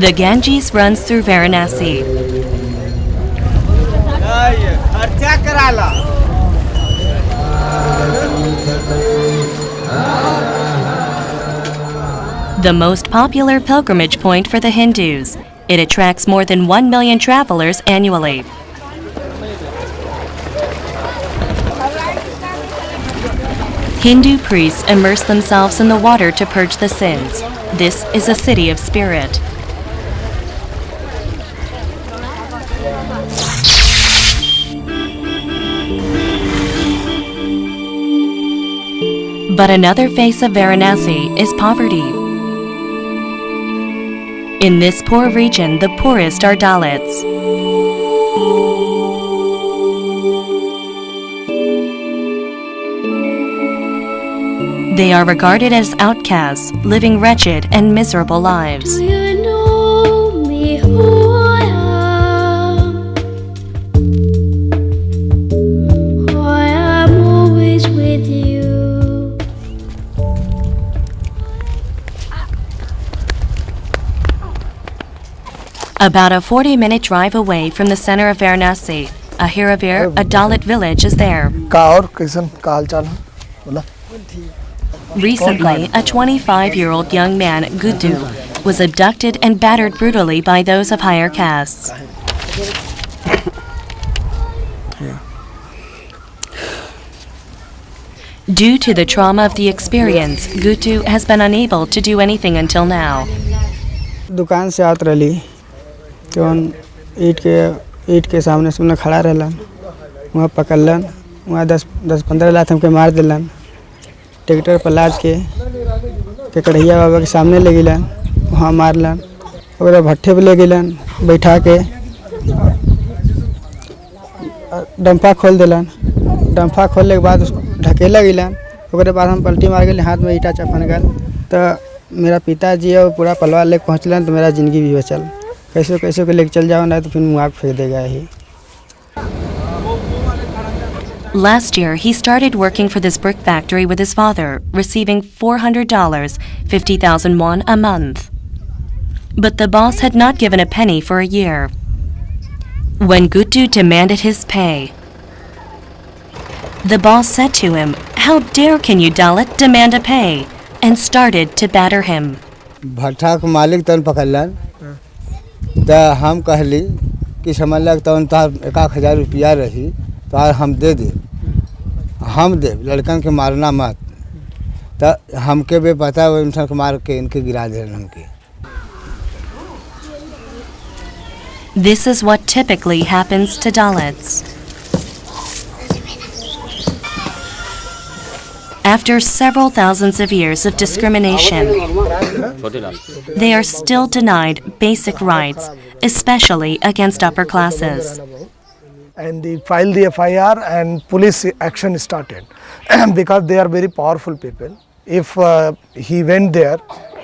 The Ganges runs through Varanasi. The most popular pilgrimage point for the Hindus. It attracts more than 1 million travelers annually. Hindu priests immerse themselves in the water to purge the sins. This is a city of spirit. But another face of Varanasi is poverty. In this poor region, the poorest are Dalits. They are regarded as outcasts, living wretched and miserable lives. Do you know me who I am? I am always with you. About a 40-minute drive away from the center of Varanasi, Ahiravir, a Dalit village, is there. Recently, a 25-year-old young man, Guddu, was abducted and battered brutally by those of higher castes. Due to the trauma of the experience, Guddu has been unable to do anything until now. दुकान से आत रही तो ईट के सामने सुनने खड़ा रहलन वहाँ पकड़लन वहाँ 10-15 लाख हमके मार दिलन ट्रैक्टर पर लाद के कढ़ैया बाबा के सामने ले गिलन वहाँ मारलन और भट्ठे पे ले गिलन बैठा के डंपा खोल दिलन डंपा खोलने के बाद उसको ढकेला गिलन और बाद हम पलटी मार गए हाथ में ईटा चपन गल तो मेरा पिताजी है वो पूरा पलवार लेके पहुँचलन तो मेरा ज़िंदगी भी बचल कैसे कैसे को लेके चल जाओ ना तो फिर मुँह फेंक देगा ही. Last year, he started working for this brick factory with his father, receiving $400, 50,000 won a month. But the boss had not given a penny for a year. When Guddu demanded his pay, the boss said to him, "How dare can you, Dalit, demand a pay?" and started to batter him. भट्ठा के मालिक तन पकड़लन तो हम कहली कि समझ लग तन तार 1,000 रुपया रही तो हम दे लड़कन के मारना मत तो हमके भी पता है इंसान को मार के इनके गिरा दे हमके. This is what typically happens to Dalits. After several thousands of years of discrimination, they are still denied basic rights, especially against upper classes. And they filed the FIR and police action started because they are very powerful people. If he went there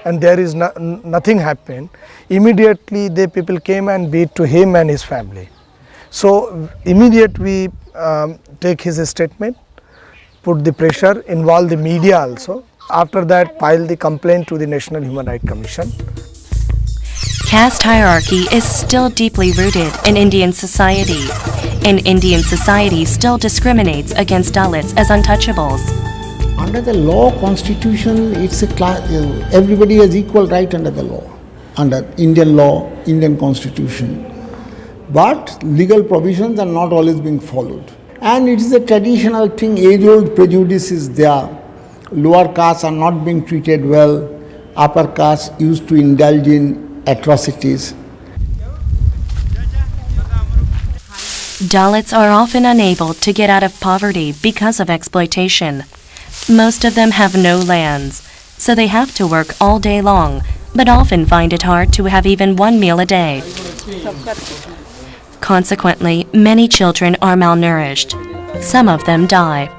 and there is nothing happened, immediately the people came and beat to him and his family. So immediately we take his statement, put the pressure, involve the media also. After that, file the complaint to the National Human Rights Commission. Caste hierarchy is still deeply rooted in Indian society, and Indian society still discriminates against Dalits as untouchables. Under the law, constitution, it's a class, everybody has equal right under the law, under Indian law, Indian constitution. But legal provisions are not always being followed. And it is a traditional thing, age-old prejudice is there. Lower castes are not being treated well. Upper castes used to indulge in atrocities. Dalits are often unable to get out of poverty because of exploitation. Most of them have no lands, so they have to work all day long, but often find it hard to have even one meal a day. Consequently, many children are malnourished. Some of them die.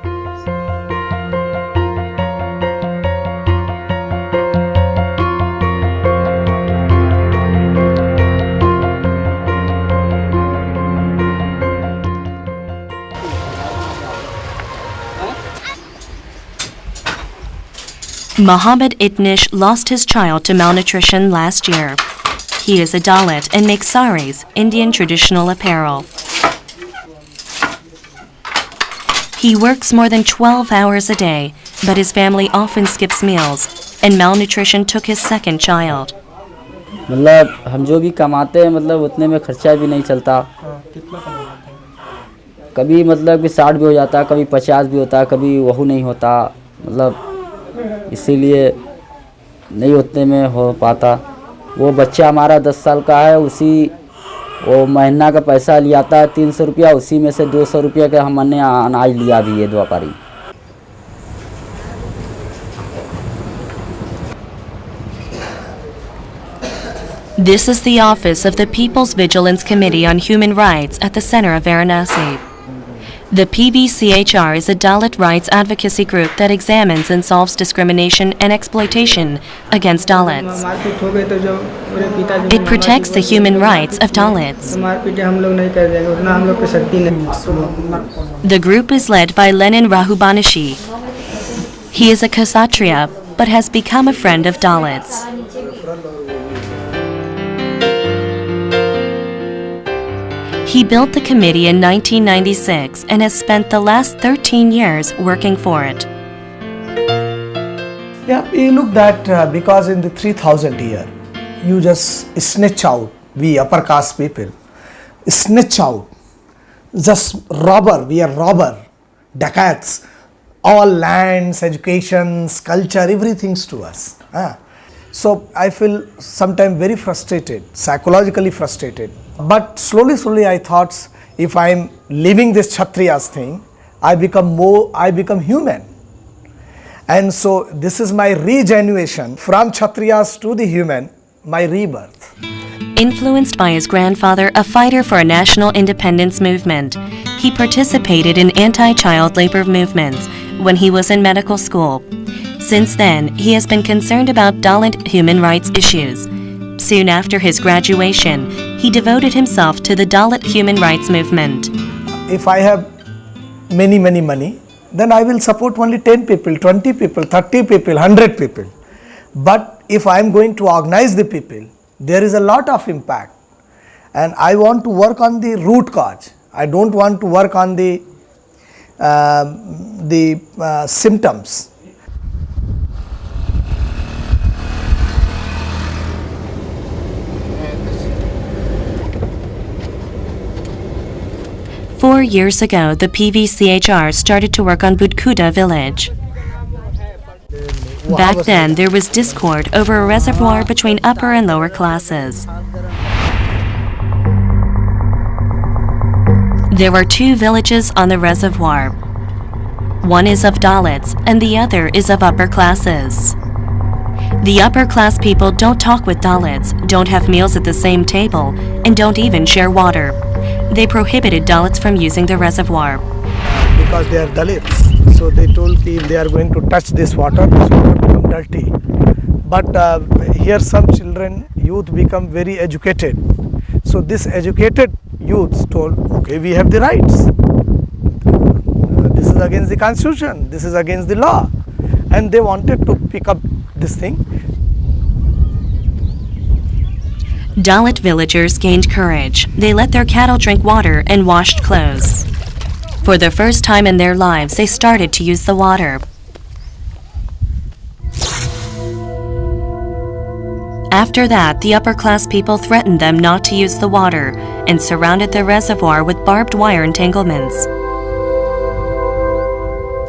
Mohammed Itnish lost his child to malnutrition last year. He is a Dalit and makes saris, Indian traditional apparel. He works more than 12 hours a day, but his family often skips meals, and malnutrition took his second child. मतलब हम जो भी कमाते हैं मतलब उतने में खर्चा भी नहीं चलता। कभी मतलब कि 60 भी हो जाता है, कभी 50 भी होता है, कभी वह नहीं होता, मतलब इसीलिए नहीं उतने में हो पाता। वो बच्चा हमारा 10 साल का है, उसी वो महीना का पैसा लिया था 300 रुपया, उसी में से 200 रुपया का हमने अनाज लिया भी है व्यापारी। This is the office of the People's Vigilance Committee on Human Rights at the center of Varanasi. The PVCHR is a Dalit rights advocacy group that examines and solves discrimination and exploitation against Dalits. मारपीट हो गई तो जो मेरे पिताजी It protects the human rights of Dalits. मारपीट हम लोग नहीं कर देंगे, उतना हम लोग की शक्ति नहीं। The group is led by Lenin Raghuvanshi. He is a Kshatriya but has become a friend of Dalits. He built the committee in 1996 and has spent the last 13 years working for it. Yeah, you look that because in the 3000 year, you just snatch out, we upper caste people, snatch out, just robber, we are robber, dacoits, all lands, educations, culture, everything's to us. So I feel sometimes very frustrated, psychologically frustrated. But slowly I thought, if I am living this Kshatriyas thing, I become human. And so this is my regeneration from Kshatriyas to the human, my rebirth. Influenced by his grandfather, a fighter for a national independence movement, he participated in anti-child labor movements when he was in medical school. Since then, he has been concerned about Dalit human rights issues. Soon after his graduation, he devoted himself to the Dalit human rights movement. If I have many money, then I will support only 10 people, 20 people, 30 people, 100 people. But if I am going to organize the people, there is a lot of impact. And I want to work on the root cause. I don't want to work on the symptoms. Four years ago, the PVCHR started to work on Budkuda village. Back then, there was discord over a reservoir between upper and lower classes. There are two villages on the reservoir. One is of Dalits and the other is of upper classes. The upper class people don't talk with Dalits, don't have meals at the same table, and don't even share water. They prohibited Dalits from using the reservoir. Because they are Dalits, so they told that if they are going to touch this water become dirty. But here some children, youth become very educated. So this educated youths told, okay, we have the rights. This is against the constitution, this is against the law. And they wanted to pick up this thing. Dalit villagers gained courage. They let their cattle drink water and washed clothes. For the first time in their lives, they started to use the water. After that, the upper class people threatened them not to use the water and surrounded the reservoir with barbed wire entanglements.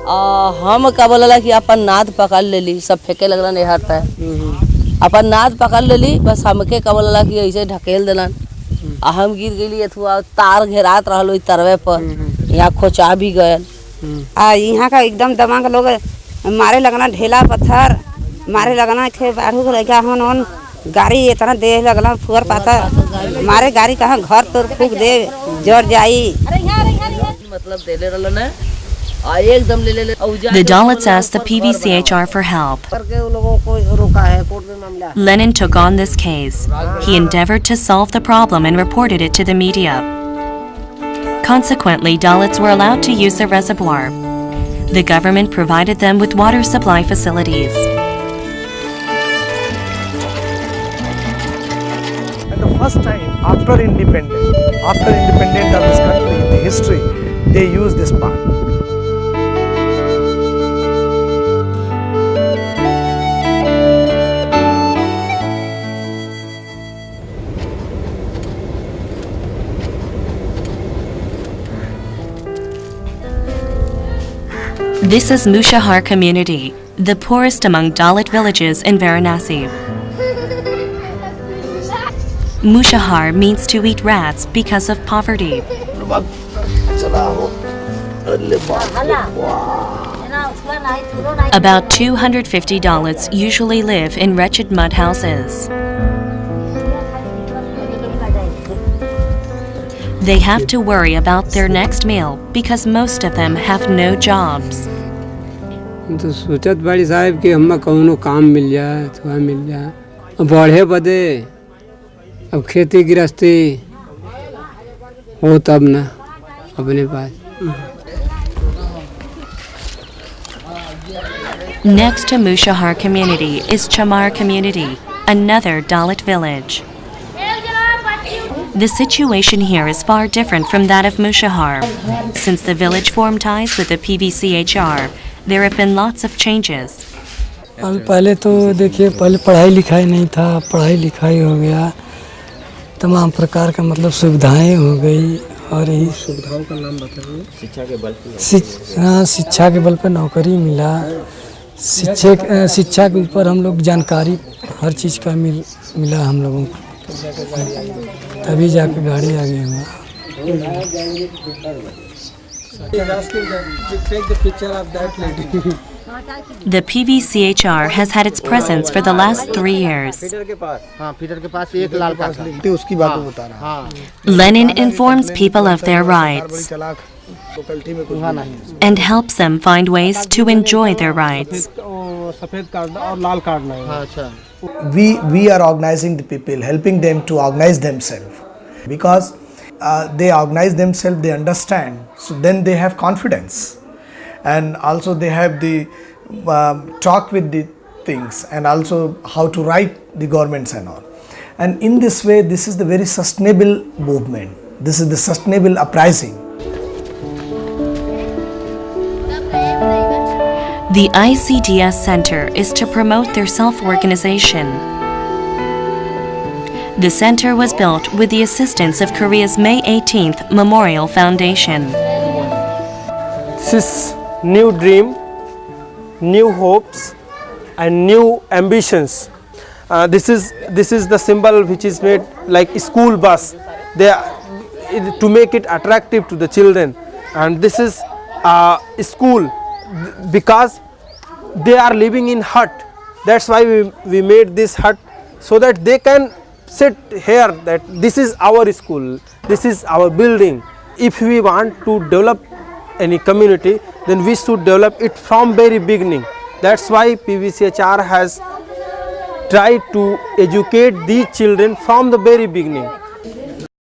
हम का बोला कि अपन नाद पकड़ लेली, सब फेंके लगला नहीं हटता है। अपन नाद पकड़ लेली, बस हमके का बोला कि ऐसे ढकेल देलन। हम गिर गेली अथवा तार घेरात रहलो तरवे पर, यहाँ खोचा भी गए। यहाँ का एकदम दमाग लोग मारे लगना, ढेला पत्थर मारे लगना, थे बाढ़ू को लगा हन गाड़ी इतना दे लगना फुअर पाता मारे गाड़ी कहाँ घर तोड़ फूक दे जड़ जाई। मतलब दे ले रहलो ना, एकदम ले ले। The Dalits asked the PVCHR for help. Lenin took on this case. He endeavored to solve the problem and reported it to the media. Consequently, Dalits were allowed to use the reservoir. The government provided them with water supply facilities. And the first time after independence of this country in the history, they use this part. This is Mushahar community, the poorest among Dalit villages in Varanasi. Mushahar means to eat rats because of poverty. About 250 Dalits usually live in wretched mud houses. They have to worry about their next meal because most of them have no jobs. तो सोचत बड़ी साहब कि हम कौनो काम मिल जाए थोड़ा मिल जाए अब बढ़े बदे अब खेती गृहस्थी हो तब ना अपने पास. Next to Mushahar community is Chamar community, another Dalit village. The situation here is far different from that of Mushahar. Since the village formed ties with the PVCHR, there have been lots of changes. पहले तो देखिए पहले पढ़ाई लिखाई नहीं था, पढ़ाई लिखाई हो गया, तमाम प्रकार का मतलब सुविधाएं हो गई और यही सुविधाओं का नाम बताइए. शिक्षा के बल पे शिक्षा के बल पे नौकरी मिला. शिक्षा के ऊपर हम लोग जानकारी हर चीज़ का मिला हम लोगों को, तभी जाके गाड़ी आ गई हुआ. The PVCHR has had its presence for the last 3 years. Lenin informs people of their rights and helps them find ways to enjoy their rights. We are organizing the people, helping them to organize themselves, because they organize themselves, they understand, so then they have confidence, and also they have the talk with the things, and also how to write the governments and all. And in this way, this is the very sustainable movement. This is the sustainable uprising. The ICDS Center is to promote their self-organization. The center was built with the assistance of Korea's May18 Memorial Foundation. This is new dream, new hopes and new ambitions. This is the symbol which is made like a school bus. To make it attractive to the children, and this is a school because they are living in hut. That's why we made this hut, so that they can sit here, that this is our school, this is our building. If we want to develop any community, then we should develop it from very beginning. That's why PVCHR has tried to educate these children from the very beginning.